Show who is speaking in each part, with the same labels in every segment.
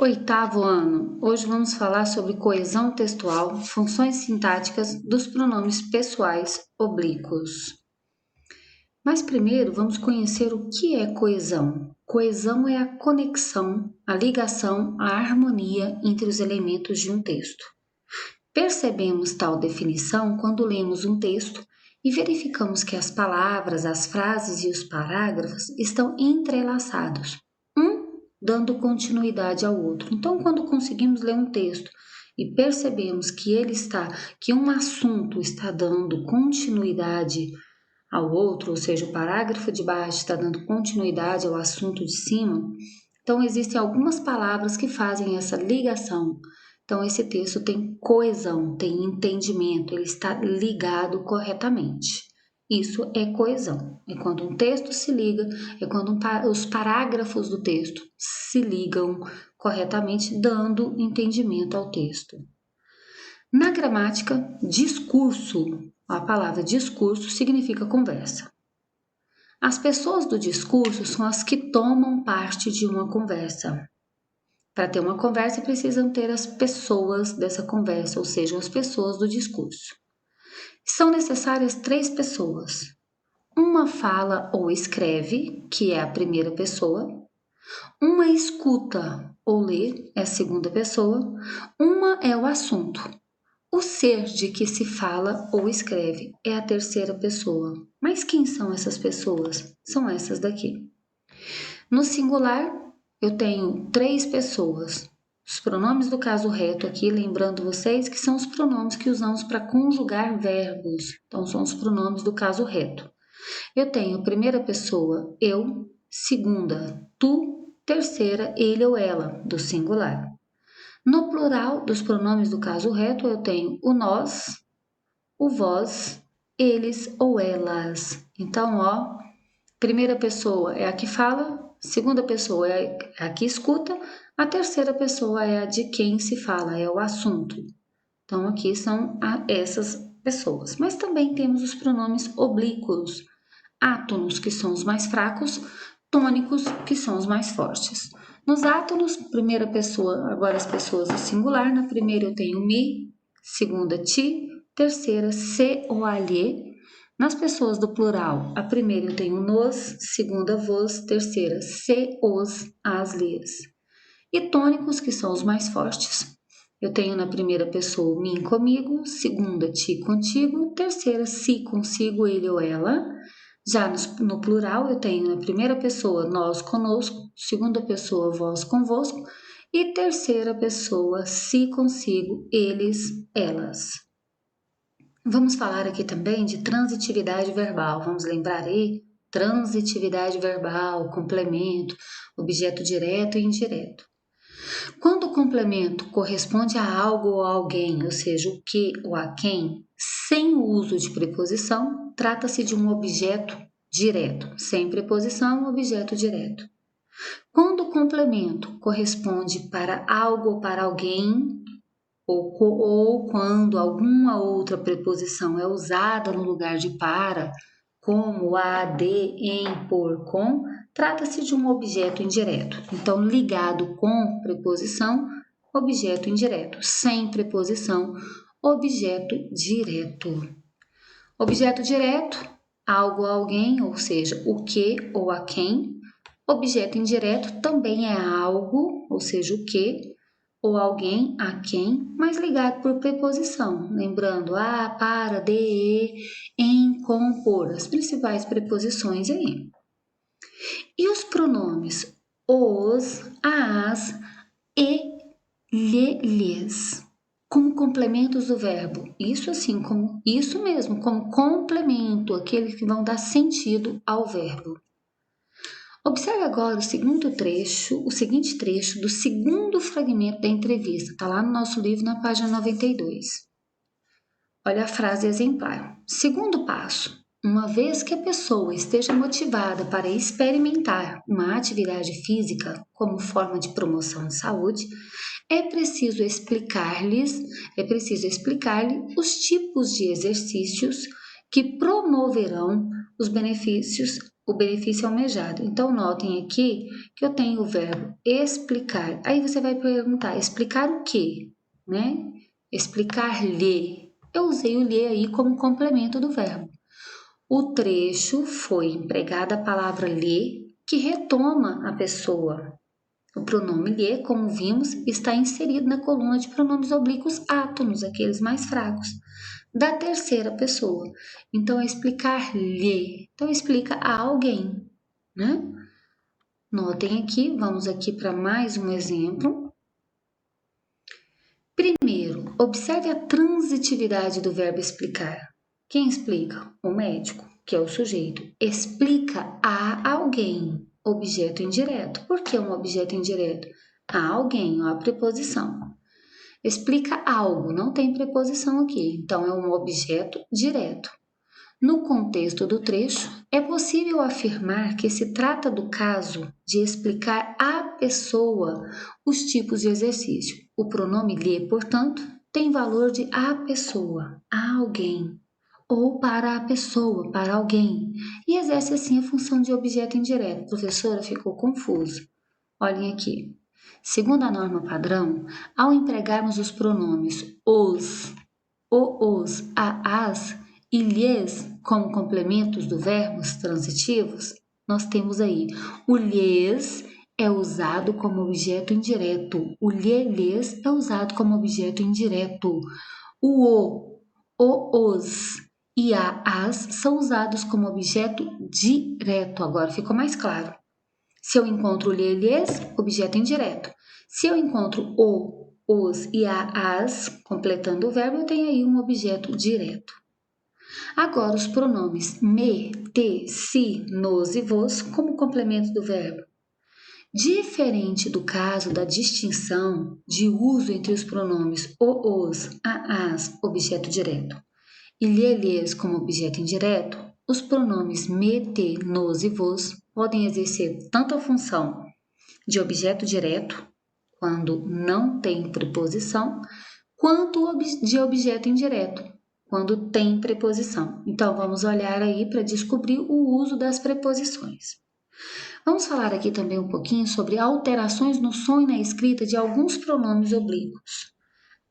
Speaker 1: Oitavo ano. Hoje vamos falar sobre coesão textual, funções sintáticas dos pronomes pessoais oblíquos. Mas primeiro vamos conhecer o que é coesão. Coesão é a conexão, a ligação, a harmonia entre os elementos de um texto. Percebemos tal definição quando lemos um texto e verificamos que as palavras, as frases e os parágrafos estão entrelaçados, dando continuidade ao outro. Então, quando conseguimos ler um texto e percebemos que um assunto está dando continuidade ao outro, ou seja, o parágrafo de baixo está dando continuidade ao assunto de cima, então existem algumas palavras que fazem essa ligação. Então, esse texto tem coesão, tem entendimento, ele está ligado corretamente. Isso é coesão. É quando um texto se liga, é quando os parágrafos do texto se ligam corretamente, dando entendimento ao texto. Na gramática, discurso, a palavra discurso significa conversa. As pessoas do discurso são as que tomam parte de uma conversa. Para ter uma conversa, precisam ter as pessoas dessa conversa, ou seja, as pessoas do discurso. São necessárias 3 pessoas. Uma fala ou escreve, que é a primeira pessoa. Uma escuta ou lê, é a segunda pessoa. Uma é o assunto. O ser de que se fala ou escreve é a terceira pessoa. Mas quem são essas pessoas? São essas daqui. No singular, eu tenho 3 pessoas. Os pronomes do caso reto aqui, lembrando vocês que são os pronomes que usamos para conjugar verbos. Então, são os pronomes do caso reto. Eu tenho primeira pessoa, eu, segunda, tu, terceira, ele ou ela, do singular. No plural dos pronomes do caso reto, eu tenho o nós, o vós, eles ou elas. Então, ó, primeira pessoa é a que fala, segunda pessoa é a que escuta, a terceira pessoa é a de quem se fala, é o assunto. Então, aqui são essas pessoas. Mas também temos os pronomes oblíquos, átonos, que são os mais fracos, tônicos, que são os mais fortes. Nos átonos, primeira pessoa, agora as pessoas do singular, na primeira eu tenho me, segunda ti, terceira se ou alhe. Nas pessoas do plural, a primeira eu tenho nos, segunda vos, terceira se, os, as, lhes. E tônicos, que são os mais fortes. Eu tenho na primeira pessoa mim comigo, segunda ti contigo, terceira si consigo, ele ou ela. Já no plural, eu tenho na primeira pessoa nós conosco, segunda pessoa vós convosco e terceira pessoa si consigo, eles, elas. Vamos falar aqui também de transitividade verbal. Vamos lembrar aí? Transitividade verbal, complemento, objeto direto e indireto. Quando o complemento corresponde a algo ou a alguém, ou seja, o que ou a quem, sem o uso de preposição, trata-se de um objeto direto. Sem preposição, objeto direto. Quando o complemento corresponde para algo ou para alguém, ou quando alguma outra preposição é usada no lugar de para, como a, de, em, por, com, trata-se de um objeto indireto. Então, ligado com preposição, objeto indireto. Sem preposição, objeto direto. Objeto direto, algo ou alguém, ou seja, o que ou a quem. Objeto indireto também é algo, ou seja, o que, ou alguém, a quem, mas ligado por preposição. Lembrando, a, para, de, em, com, por, as principais preposições aí. E os pronomes os, as e lhes, como complementos do verbo. Isso assim, como isso mesmo, como complemento, aqueles que vão dar sentido ao verbo. Observe agora o seguinte trecho do segundo fragmento da entrevista. Está lá no nosso livro, na página 92. Olha a frase exemplar. Segundo passo. Uma vez que a pessoa esteja motivada para experimentar uma atividade física como forma de promoção de saúde, é preciso explicar-lhe os tipos de exercícios que promoverão os benefícios, o benefício almejado. Então, notem aqui que eu tenho o verbo explicar. Aí você vai perguntar, explicar o quê? Né? Explicar-lhe. Eu usei o lhe aí como complemento do verbo. O trecho foi empregada a palavra lhe, que retoma a pessoa. O pronome lhe, como vimos, está inserido na coluna de pronomes oblíquos átonos, aqueles mais fracos, da terceira pessoa. Então, é explicar-lhe. Então, explica a alguém, né? Notem aqui, vamos aqui para mais um exemplo. Primeiro, observe a transitividade do verbo explicar. Quem explica? O médico, que é o sujeito. Explica a alguém, objeto indireto. Por que um objeto indireto? A alguém, ó, a preposição. Explica algo, não tem preposição aqui, então é um objeto direto. No contexto do trecho, é possível afirmar que se trata do caso de explicar à pessoa os tipos de exercício. O pronome lhe, portanto, tem valor de a pessoa, a alguém, ou para a pessoa, para alguém, e exerce assim a função de objeto indireto. Professora, ficou confuso. Olhem aqui. Segundo a norma padrão, ao empregarmos os pronomes os, os, a, as e lhes como complementos do verbos transitivos, nós temos aí o lhes é usado como objeto indireto, o lhes é usado como objeto indireto, os e a, as são usados como objeto direto. Agora ficou mais claro. Se eu encontro o lhes, objeto indireto. Se eu encontro o, os e a, as, completando o verbo, eu tenho aí um objeto direto. Agora, os pronomes me, te, si, nos e vos como complemento do verbo. Diferente do caso da distinção de uso entre os pronomes o, os, a, as, objeto direto, e lhes como objeto indireto, os pronomes me, te, nos e vos podem exercer tanto a função de objeto direto, quando não tem preposição, quanto de objeto indireto, quando tem preposição. Então, vamos olhar aí para descobrir o uso das preposições. Vamos falar aqui também um pouquinho sobre alterações no som e na escrita de alguns pronomes oblíquos.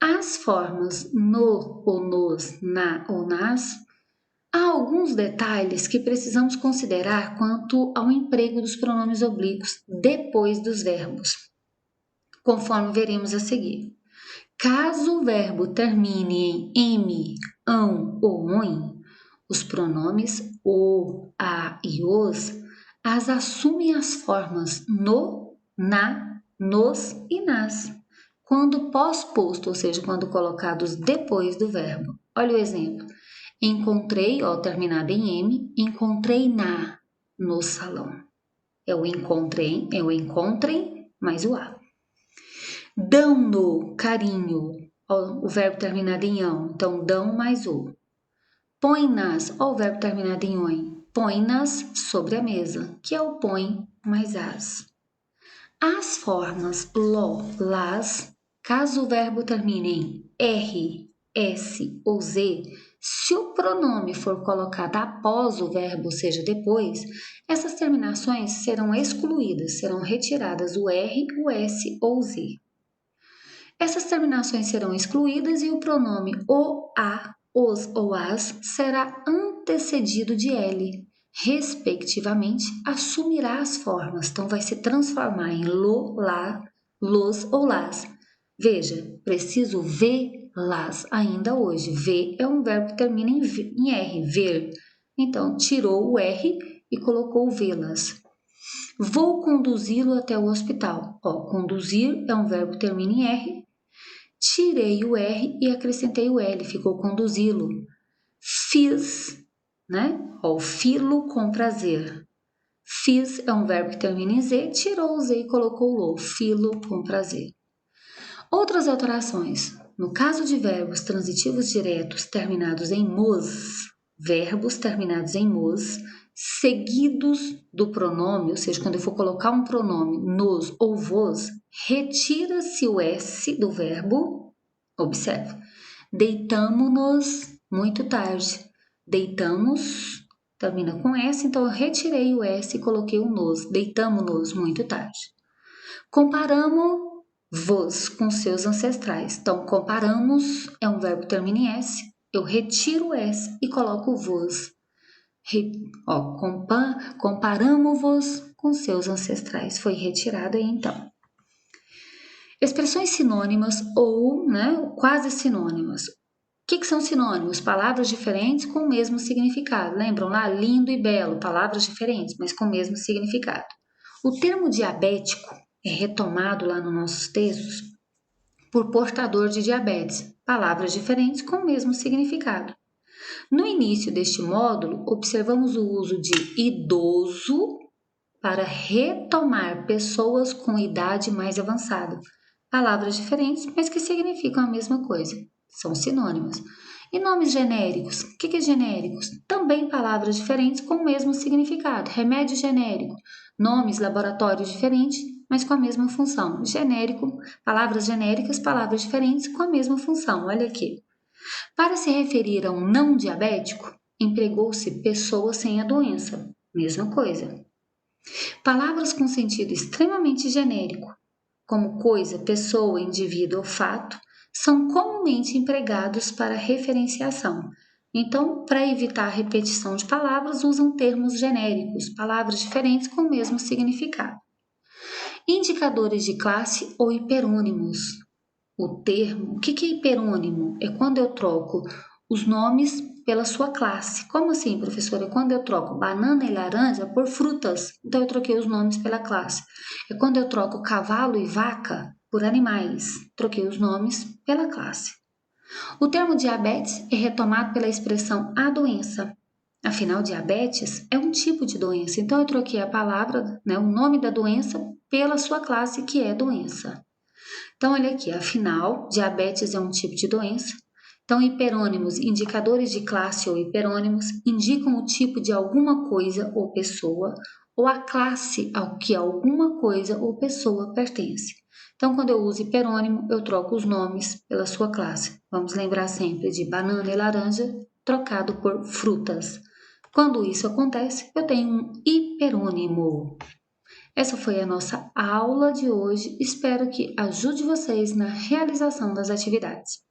Speaker 1: As formas no ou nos, na ou nas, há alguns detalhes que precisamos considerar quanto ao emprego dos pronomes oblíquos depois dos verbos, conforme veremos a seguir. Caso o verbo termine em m, ão ou oin, os pronomes o, a e os as assumem as formas no, na, nos e nas, quando pós-posto, ou seja, quando colocados depois do verbo. Olha o exemplo. Encontrei, ó, terminado em M, encontrei na, no salão. É o encontrem mais o A. Dão-no, carinho, ó, o verbo terminado em ão, então dão mais o. Põe-nas, ó, o verbo terminado em oin, põe-nas sobre a mesa, que é o põe mais as. As formas lo, las, caso o verbo termine em R, S ou Z, se o pronome for colocado após o verbo, ou seja, depois, essas terminações serão excluídas, serão retiradas o R, o S ou o Z. Essas terminações serão excluídas e o pronome o, a, os ou as será antecedido de L, respectivamente, assumirá as formas, então vai se transformar em lo, lá, los ou las. Veja, preciso vê-las ainda hoje. Ver é um verbo que termina em R, ver. Então, tirou o R e colocou o vê-las. Vou conduzi-lo até o hospital. Ó, conduzir é um verbo que termina em R. Tirei o R e acrescentei o L, ficou conduzi-lo. Fiz, né? Ó, filo com prazer. Fiz é um verbo que termina em Z, tirou o Z e colocou o lo, filo com prazer. Outras alterações. No caso de verbos transitivos diretos terminados em mos, verbos terminados em mos, seguidos do pronome, ou seja, quando eu for colocar um pronome nos ou vos, retira-se o S do verbo. Observe. Deitamo-nos muito tarde. Deitamos termina com S, então eu retirei o S e coloquei o nos, deitamo-nos muito tarde. Comparamo-vos com seus ancestrais. Então, comparamos é um verbo que termina em S, eu retiro o S e coloco o vos. Comparamo-vos com seus ancestrais. Foi retirado aí então. Expressões sinônimas ou quase sinônimas. O que são sinônimos? Palavras diferentes com o mesmo significado. Lembram lá? Lindo e belo, palavras diferentes, mas com o mesmo significado. O termo diabético é retomado lá nos nossos textos por portador de diabetes, palavras diferentes com o mesmo significado. No início deste módulo, observamos o uso de idoso para retomar pessoas com idade mais avançada. Palavras diferentes, mas que significam a mesma coisa. São sinônimas. E nomes genéricos? O que é genéricos? Também palavras diferentes com o mesmo significado. Remédio genérico. Nomes, laboratórios diferentes, mas com a mesma função. Genérico, palavras genéricas, palavras diferentes com a mesma função. Olha aqui. Para se referir a um não diabético, empregou-se pessoa sem a doença. Mesma coisa. Palavras com sentido extremamente genérico, como coisa, pessoa, indivíduo ou fato, são comumente empregados para referenciação. Então, para evitar a repetição de palavras, usam termos genéricos, palavras diferentes com o mesmo significado. Indicadores de classe ou hiperônimos. O que é hiperônimo? É quando eu troco os nomes pela sua classe. Como assim, professora? É quando eu troco banana e laranja por frutas. Então, eu troquei os nomes pela classe. É quando eu troco cavalo e vaca por animais. Troquei os nomes pela classe. O termo diabetes é retomado pela expressão a doença. Afinal, diabetes é um tipo de doença. Então, eu troquei a palavra, o nome da doença, pela sua classe, que é doença. Então, olha aqui, afinal, diabetes é um tipo de doença. Então, hiperônimos, indicadores de classe ou hiperônimos, indicam o tipo de alguma coisa ou pessoa, ou a classe ao que alguma coisa ou pessoa pertence. Então, quando eu uso hiperônimo, eu troco os nomes pela sua classe. Vamos lembrar sempre de banana e laranja trocado por frutas. Quando isso acontece, eu tenho um hiperônimo. Essa foi a nossa aula de hoje. Espero que ajude vocês na realização das atividades.